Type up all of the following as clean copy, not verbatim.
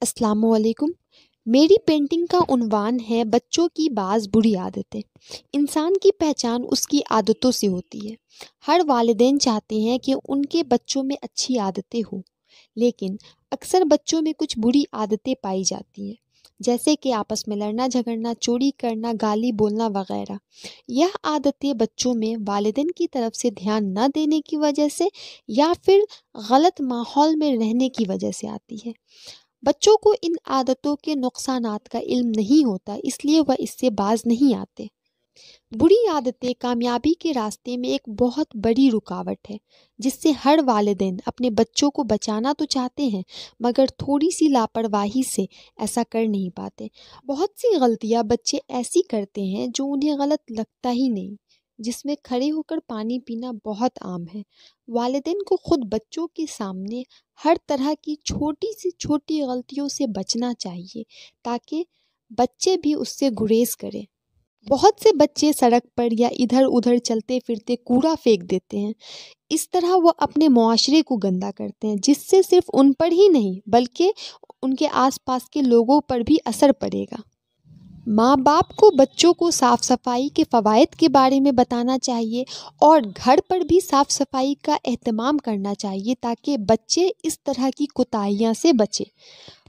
السلام علیکم۔ میری پینٹنگ کا عنوان ہے بچوں کی بعض بری عادتیں۔ انسان کی پہچان اس کی عادتوں سے ہوتی ہے۔ ہر والدین چاہتے ہیں کہ ان کے بچوں میں اچھی عادتیں ہوں، لیکن اکثر بچوں میں کچھ بری عادتیں پائی جاتی ہیں، جیسے کہ آپس میں لڑنا جھگڑنا، چوری کرنا، گالی بولنا وغیرہ۔ یہ عادتیں بچوں میں والدین کی طرف سے دھیان نہ دینے کی وجہ سے یا پھر غلط ماحول میں رہنے کی وجہ سے آتی ہے۔ بچوں کو ان عادتوں کے نقصانات کا علم نہیں ہوتا، اس لیے وہ اس سے باز نہیں آتے۔ بری عادتیں کامیابی کے راستے میں ایک بہت بڑی رکاوٹ ہے، جس سے ہر والدین اپنے بچوں کو بچانا تو چاہتے ہیں، مگر تھوڑی سی لاپرواہی سے ایسا کر نہیں پاتے۔ بہت سی غلطیاں بچے ایسی کرتے ہیں جو انہیں غلط لگتا ہی نہیں، جس میں کھڑے ہو کر پانی پینا بہت عام ہے۔ والدین کو خود بچوں کے سامنے ہر طرح کی چھوٹی سی چھوٹی غلطیوں سے بچنا چاہیے، تاکہ بچے بھی اس سے گریز کریں۔ بہت سے بچے سڑک پر یا ادھر ادھر چلتے پھرتے کوڑا پھینک دیتے ہیں۔ اس طرح وہ اپنے معاشرے کو گندا کرتے ہیں، جس سے صرف ان پر ہی نہیں بلکہ ان کے آس پاس کے لوگوں پر بھی اثر پڑے گا۔ ماں باپ کو بچوں کو صاف صفائی کے فوائد کے بارے میں بتانا چاہیے اور گھر پر بھی صاف صفائی کا اہتمام کرنا چاہیے، تاکہ بچے اس طرح کی کوتاہیاں سے بچیں۔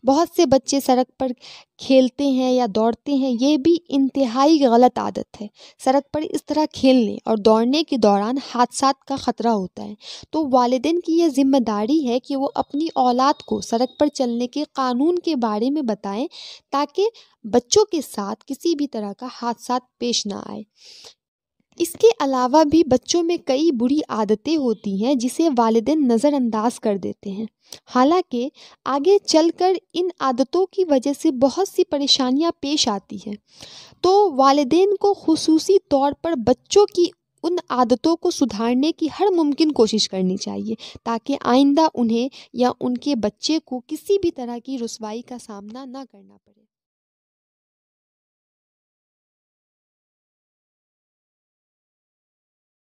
بہت سے بچے سڑک پر کھیلتے ہیں یا دوڑتے ہیں، یہ بھی انتہائی غلط عادت ہے۔ سڑک پر اس طرح کھیلنے اور دوڑنے کے دوران حادثات کا خطرہ ہوتا ہے، تو والدین کی یہ ذمہ داری ہے کہ وہ اپنی اولاد کو سڑک پر چلنے کے قانون کے بارے میں بتائیں، تاکہ بچوں کے ساتھ کسی بھی طرح کا حادثات پیش نہ آئے۔ اس کے علاوہ بھی بچوں میں کئی بری عادتیں ہوتی ہیں جسے والدین نظر انداز کر دیتے ہیں، حالانکہ آگے چل کر ان عادتوں کی وجہ سے بہت سی پریشانیاں پیش آتی ہیں۔ تو والدین کو خصوصی طور پر بچوں کی ان عادتوں کو سدھارنے کی ہر ممکن کوشش کرنی چاہیے، تاکہ آئندہ انہیں یا ان کے بچے کو کسی بھی طرح کی رسوائی کا سامنا نہ کرنا پڑے۔